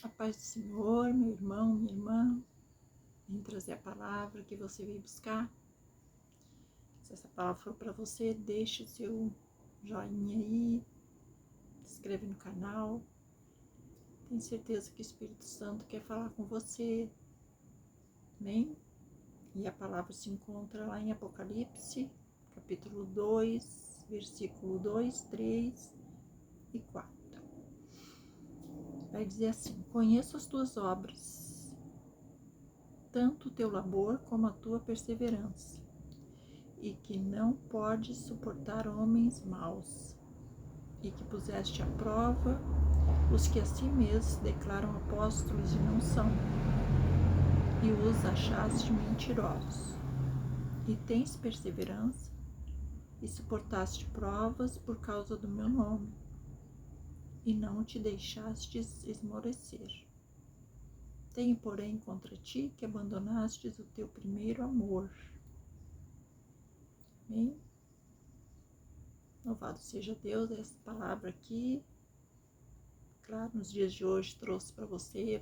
A paz do Senhor, meu irmão, minha irmã, vem trazer a palavra que você veio buscar. Se essa palavra for para você, deixe o seu joinha aí, se inscreve no canal. Tenho certeza que o Espírito Santo quer falar com você, amém? E a palavra se encontra lá em Apocalipse, capítulo 2, versículo 2, 3 e 4. Vai dizer assim: conheço as tuas obras, tanto o teu labor como a tua perseverança, e que não podes suportar homens maus, e que puseste à prova os que a si mesmos declaram apóstolos e não são, e os achaste mentirosos. E tens perseverança, e suportaste provas por causa do meu nome, e não te deixastes esmorecer. Tenho, porém, contra ti que abandonastes o teu primeiro amor. Amém? Louvado seja Deus, essa palavra aqui, claro, nos dias de hoje trouxe para você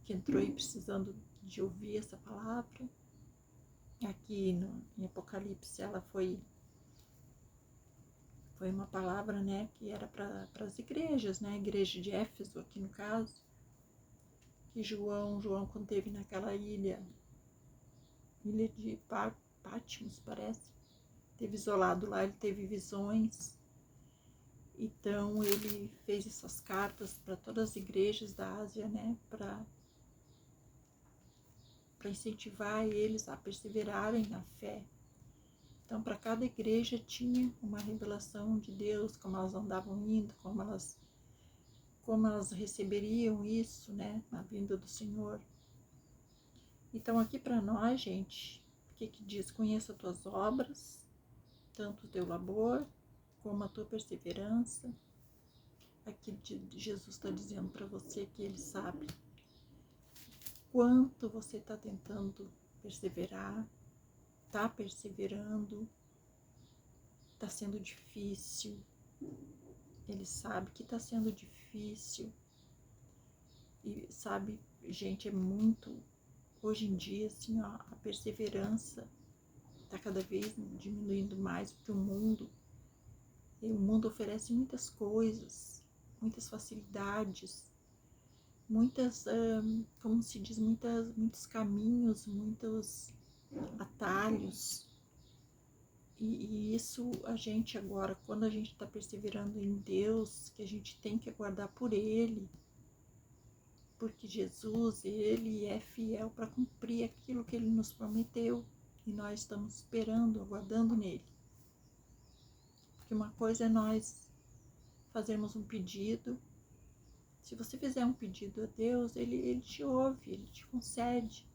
que entrou aí precisando de ouvir essa palavra. Aqui em Apocalipse ela foi uma palavra, né, que era para as igrejas, né, a igreja de Éfeso aqui no caso, que João quando esteve naquela ilha de Patmos, parece, esteve isolado lá, ele teve visões. Então ele fez essas cartas para todas as igrejas da Ásia, né, para incentivar eles a perseverarem na fé. Então, para cada igreja tinha uma revelação de Deus, como elas andavam indo, como elas receberiam isso, né, na vinda do Senhor. Então, aqui para nós, gente, o que diz? Conheça as tuas obras, tanto o teu labor, como a tua perseverança. Aqui Jesus está dizendo para você que Ele sabe quanto você está tentando perseverar, está perseverando, está sendo difícil. Ele sabe que está sendo difícil. E sabe, gente, é muito... Hoje em dia, assim, ó, a perseverança está cada vez diminuindo mais, porque o mundo oferece muitas coisas, muitas facilidades, muitas, como se diz, muitos caminhos, muitos atalhos. E isso a gente agora, quando a gente está perseverando em Deus, que a gente tem que aguardar por Ele, porque Jesus, Ele é fiel para cumprir aquilo que Ele nos prometeu, e nós estamos esperando, aguardando nele. Porque uma coisa é nós fazermos um pedido. Se você fizer um pedido a Deus, Ele te ouve, Ele te concede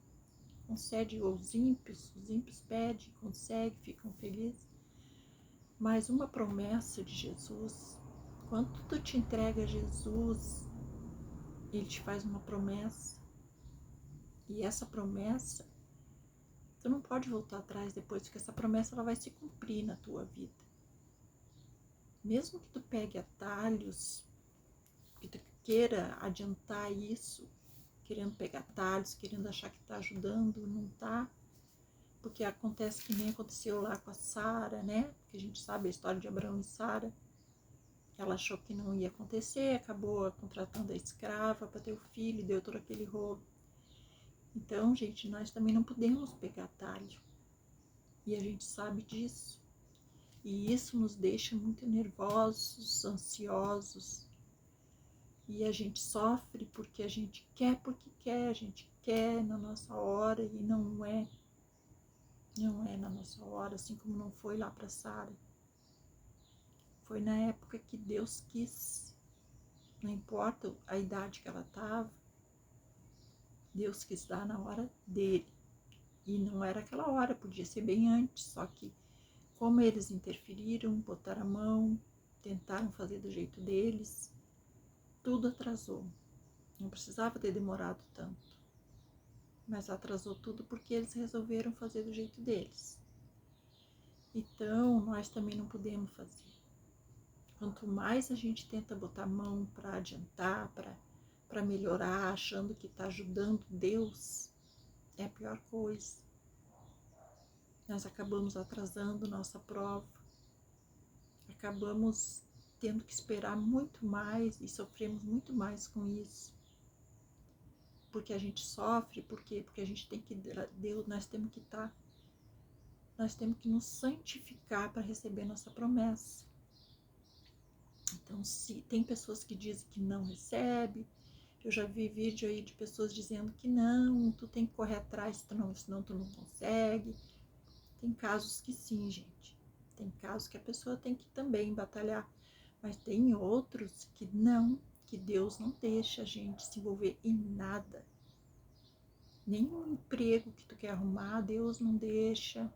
os ímpios pedem, conseguem, ficam felizes. Mas uma promessa de Jesus, quando tu te entrega a Jesus, Ele te faz uma promessa, e essa promessa, tu não pode voltar atrás depois, porque essa promessa ela vai se cumprir na tua vida. Mesmo que tu pegue atalhos, que tu queira adiantar isso, querendo pegar atalhos, querendo achar que tá ajudando, não tá. Porque acontece que nem aconteceu lá com a Sara, né? Que a gente sabe a história de Abraão e Sara. Ela achou que não ia acontecer, acabou contratando a escrava para ter o filho, deu todo aquele rolo. Então, gente, nós também não podemos pegar atalho. E a gente sabe disso. E isso nos deixa muito nervosos, ansiosos. E a gente sofre porque a gente quer, a gente quer na nossa hora, e não é na nossa hora, assim como não foi lá para Sara. Foi na época que Deus quis. Não importa a idade que ela estava, Deus quis dar na hora dele. E não era aquela hora, podia ser bem antes, só que como eles interferiram, botaram a mão, tentaram fazer do jeito deles, tudo atrasou. Não precisava ter demorado tanto, mas atrasou tudo porque eles resolveram fazer do jeito deles. Então, nós também não podemos fazer. Quanto mais a gente tenta botar a mão para adiantar, para para melhorar, achando que está ajudando Deus, é a pior coisa. Nós acabamos atrasando nossa prova, acabamos tendo que esperar muito mais e sofremos muito mais com isso. Porque a gente sofre, porque a gente tem que, Deus, nós temos que nos santificar para receber nossa promessa. Então, se tem pessoas que dizem que não recebe, eu já vi vídeo aí de pessoas dizendo que não, tu tem que correr atrás, senão tu não consegue. Tem casos que sim, gente. Tem casos que a pessoa tem que também batalhar. Mas tem outros que não, que Deus não deixa a gente se envolver em nada. Nenhum emprego que tu quer arrumar, Deus não deixa.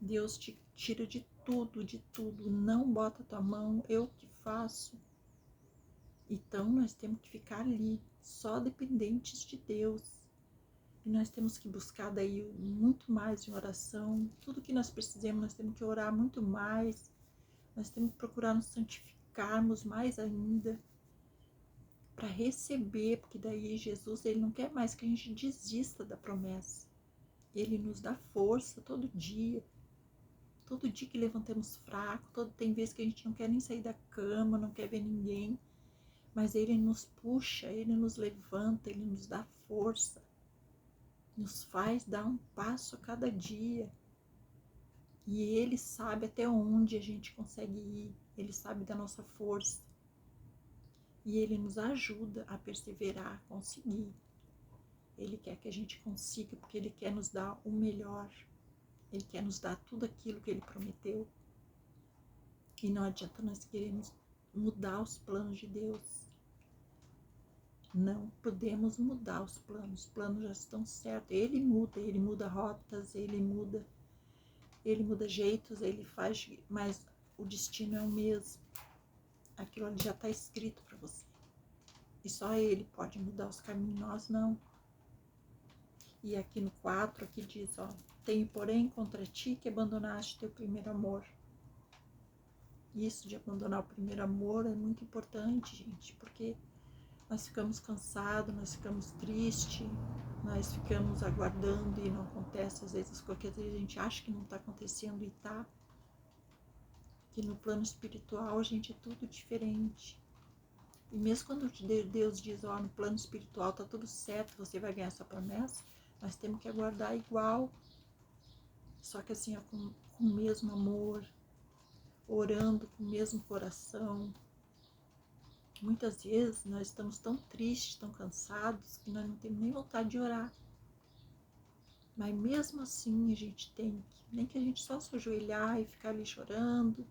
Deus te tira de tudo, de tudo. Não bota tua mão, eu que faço. Então nós temos que ficar ali, só dependentes de Deus. E nós temos que buscar daí muito mais em oração. Tudo que nós precisamos, nós temos que orar muito mais. Nós temos que procurar nos santificarmos mais ainda para receber, porque daí Jesus, ele não quer mais que a gente desista da promessa. Ele nos dá força todo dia que levantamos fraco, tem vezes que a gente não quer nem sair da cama, não quer ver ninguém, mas ele nos puxa, ele nos levanta, ele nos dá força, nos faz dar um passo a cada dia. E ele sabe até onde a gente consegue ir, ele sabe da nossa força. E ele nos ajuda a perseverar, a conseguir. Ele quer que a gente consiga, porque ele quer nos dar o melhor. Ele quer nos dar tudo aquilo que ele prometeu. E não adianta nós queremos mudar os planos de Deus. Não podemos mudar os planos já estão certos. Ele muda rotas, ele muda jeitos, ele faz, mas o destino é o mesmo. Aquilo ali já está escrito para você. E só ele pode mudar os caminhos, nós não. E aqui no 4, aqui diz, ó, tenho porém contra ti que abandonaste teu primeiro amor. Isso de abandonar o primeiro amor é muito importante, gente, porque nós ficamos cansados, nós ficamos tristes, nós ficamos aguardando e não acontece, às vezes qualquer vez a gente acha que não está acontecendo e tá. Que no plano espiritual, gente, é tudo diferente. E mesmo quando Deus diz, ó, no plano espiritual tá tudo certo, você vai ganhar essa promessa, nós temos que aguardar igual, só que assim, ó, com o mesmo amor, orando com o mesmo coração. Muitas vezes nós estamos tão tristes, tão cansados, que nós não temos nem vontade de orar. Mas mesmo assim a gente tem que, nem que a gente só se ajoelhar e ficar ali chorando,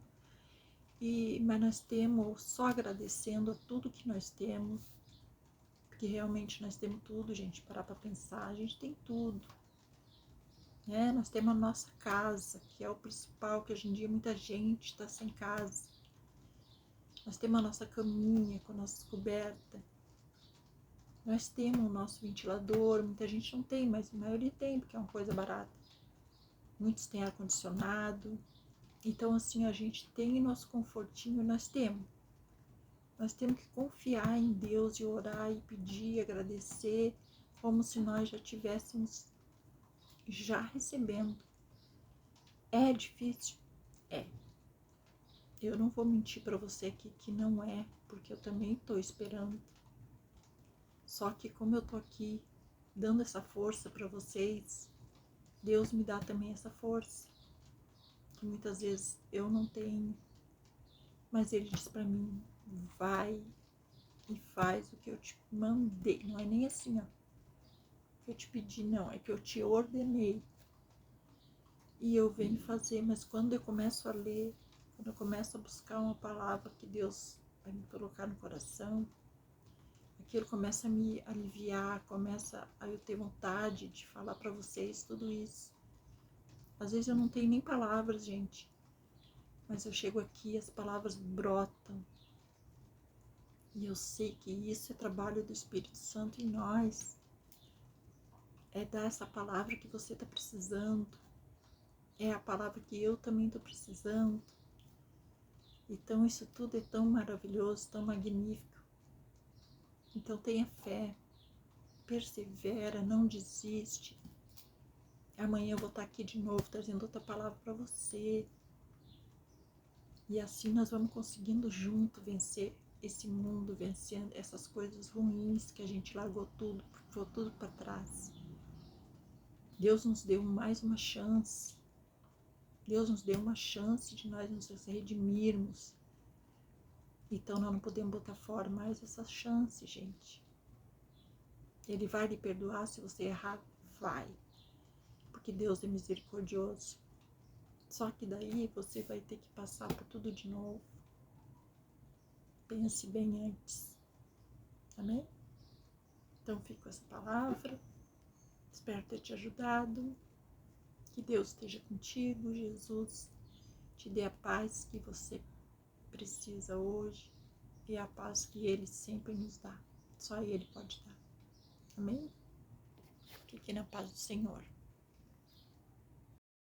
mas nós temos só agradecendo a tudo que nós temos, porque realmente nós temos tudo, gente, parar para pensar, a gente tem tudo. Nós temos a nossa casa, que é o principal, que hoje em dia muita gente está sem casa. Nós temos a nossa caminha com a nossa coberta. Nós temos o nosso ventilador, muita gente não tem, mas a maioria tem, porque é uma coisa barata. Muitos têm ar-condicionado. Então, assim, a gente tem nosso confortinho, nós temos. Nós temos que confiar em Deus e orar e pedir, agradecer, como se nós já tivéssemos já recebendo. É difícil? É. Eu não vou mentir para você aqui que não é, porque eu também estou esperando. Só que como eu tô aqui dando essa força para vocês, Deus me dá também essa força, que muitas vezes eu não tenho, mas Ele diz para mim, vai e faz o que eu te mandei. Não é nem assim, ó, que eu te pedi, não, é que eu te ordenei. E eu venho fazer, mas quando eu começo a ler, quando eu começo a buscar uma palavra que Deus vai me colocar no coração, aquilo começa a me aliviar, começa a eu ter vontade de falar para vocês tudo isso. Às vezes eu não tenho nem palavras, gente, mas eu chego aqui e as palavras brotam. E eu sei que isso é trabalho do Espírito Santo em nós. É dar essa palavra que você está precisando. É a palavra que eu também estou precisando. Então isso tudo é tão maravilhoso, tão magnífico. Então tenha fé, persevera, não desiste. Amanhã eu vou estar aqui de novo trazendo outra palavra para você. E assim nós vamos conseguindo junto vencer esse mundo, vencendo essas coisas ruins que a gente largou tudo para trás. Deus nos deu mais uma chance. Deus nos deu uma chance de nós nos redimirmos. Então nós não podemos botar fora mais essa chance, gente. Ele vai lhe perdoar se você errar? Vai. Porque Deus é misericordioso. Só que daí você vai ter que passar por tudo de novo. Pense bem antes. Amém? Então fico com essa palavra. Espero ter te ajudado. Que Deus esteja contigo. Jesus te dê a paz que você precisa hoje. E a paz que Ele sempre nos dá. Só Ele pode dar. Amém? Fique na paz do Senhor.